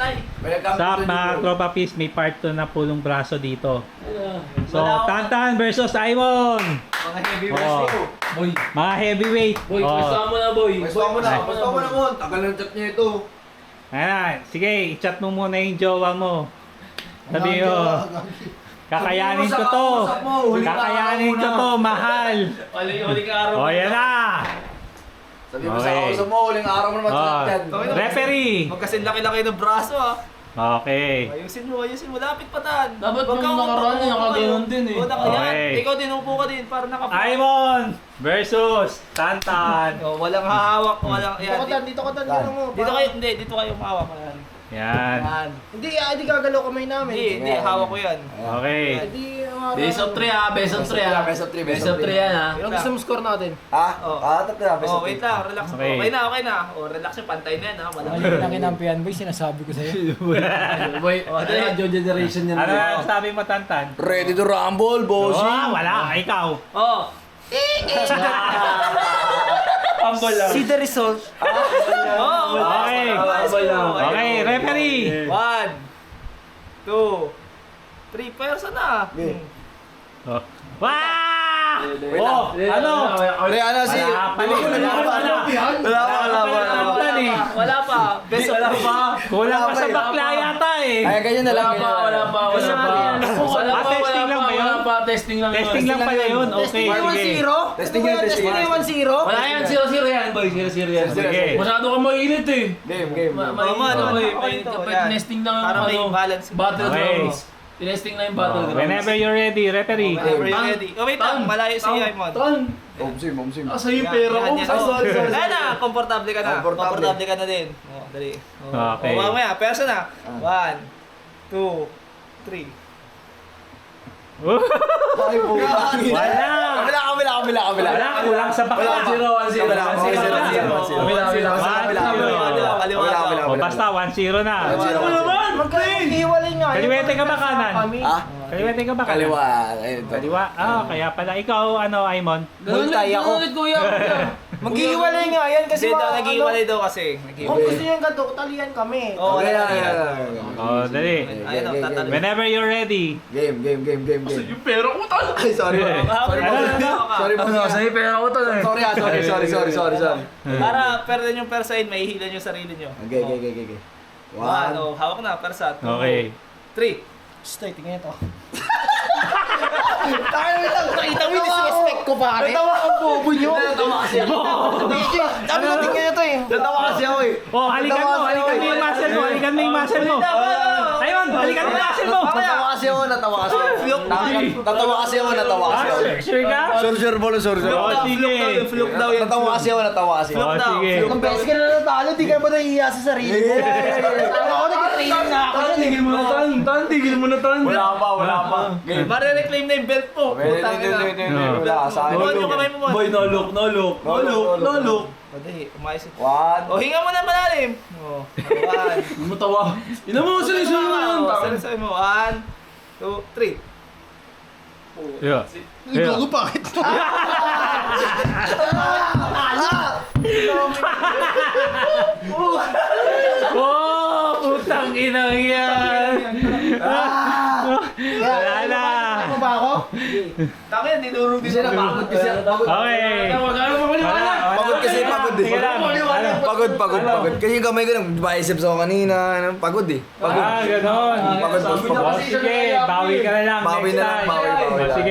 pantay. Stop mga tropa peace, may part 2 na pulong braso dito. So, Tantan versus Aimon. Mga heavyweights nito. Boy. Mga heavyweight. Boy, pwesto mo na boy. Pwesto mo na, pwesto mo na mo. Tagal ng chat niya ito. Ayan, sige, i-chat mo muna yung jowa mo. Sabi mo, kakayanin ko to. Kakayanin ko to, mahal. Huling araw. O, yan na. Sabi mo sa Okay. kausap mo, huling araw mo naman Oh, chat yan. referee. Magkasin laki-laki ng braso ah. Okay. Ayusin mo, lapit pa tan. Dapat yung nakaraan niya, nakaganon din eh. Oo, nakayan. Okay. Ikaw din, upo ka din para nakapo. Aimon versus Tantan. Oh, walang hahawak, walang yan. Dito ka tan, dito mo. Dito kayo, hindi, dito kayo mahawak. Yan. Yan. Yan. Hindi gagalaw kamay namin. Hindi, hawak ko yan. Okay. Best of 3 ah, best of 3 ah. Best of three, Best of 3 yan ah. Ano gusto mo score natin? Ha? Oh. Tatlo na, best Oh, of wait three. lang, relax. Okay. Okay na. Oh, relax yung pantay na yan ha. Wala. Ang kinampihan boy, sinasabi ko sa'yo. Boy, Oh, dali. Joe generation yan. Ano na sabi mo, Tantan? Ready to rumble, bossy. Oh, wala. Ikaw. Oh. Humble lang. See the result. Oh, Okay. Okay, referee. 1, 2, 3, pwersa na. Okay. Oh. Wah! Wait Oh, ano? Pre, ano si... Wala pa rin. Tantan eh. Wala pa. Best of Kulang pa sa bakla yata eh. Ay, ganyan na lang. Wala pa. Testing lang ba yun? Wala pa, testing lang. Testing lang pala yun. Okay, sige. Testing yun, testing yun. 1-0. Wala yan, 0-0 yan boy, 0-0 yan. Sige. Masyado ka mainit eh. Game, game. Tinesting lang yung Para may balance. battlegrounds. Tinesting lang yung battlegrounds. Whenever you're ready, referee. Whenever you're ready. Oh, wait lang. Malayo si Aimon. Omsim, omsim. Asa yung pera ko? Kaya na, komportable ka na. Komportable. Komportable ka na din. Oh, dali. Okay. Oh, mamaya, pwersa na. 1, 2, 3. Ay, po. Wala. Kabila. Wala, kulang sa bakla. 1-0. O basta, 1-0 na. Magkahiwalay nga. Kaliwete ka ba kanan? Ha? Kaliwete ka ba kanan? Kaliwa. Ayun. Kaliwa? Ah, kaya pala. Ikaw, ano, Aimon? Multay ako. Kuya. Maghihiwalay nga yan kasi Kasi daw, nag-iwalay daw kasi. Kung gusto nyo yung ganito, talian kami. Oh, wala Okay, na yan. Oh, dali. Ayun, tatalo. Whenever you're ready. Game. Yung pera ko tal. Ay, sorry. Sorry po. Sorry po. Sa'yo pera ko tal eh. Sorry. Para perden yung persain, may hilan yung sarili nyo. Okay. 1, oh, hawak na, persa. 2, Okay. 3. Stoy, tingnan ito. Nakita mo yung disrespect ko pare. Natawa ang bobo nyo. Natawa kasi ako. Sabi ko tingnan ito eh. Natawa kasi ako eh. Oh, halikan mo yung muscle mo. Halikan mo yung muscle mo. Ayun, halikan mo yung muscle mo. Natawa kasi ako. Natawa kasi ako. Sure ka? Sure, bolo, sure. Oh, sige. Fluke daw yun. Natawa kasi ako. Oh, sige. Kung beses ka na natalo, di ka ba nahihiya sa sarili mo? Ako nag-training na ako. Tigil mo na tan. Tigil mo na tan. Wala pa. Game. Para reclaim na yung belt mo. Putang ina. Wala sa akin. Buwan yung kamay mo. Boy, no look. Madali, umayos. 1. O, hinga mo na malalim. O, 1. Hindi mo tawa. Ina mo, sinisun mo yan. Sabi mo, 1, 2, 3. Yeah. Gago bakit? Oh, putang ina yan. Wala na. Ano ba ako? Tama yan, dinurog din siya. Pagod kasi ako. Okay. Pagod kasi, pagod eh. Sige lang. Pagod. Kasi yung kamay ko nang biceps ako kanina. Pagod eh. Ah, ganon. Pagod. Oh, sige, bawi ka na lang Bawi next na lang, time. bawi. Oh, sige.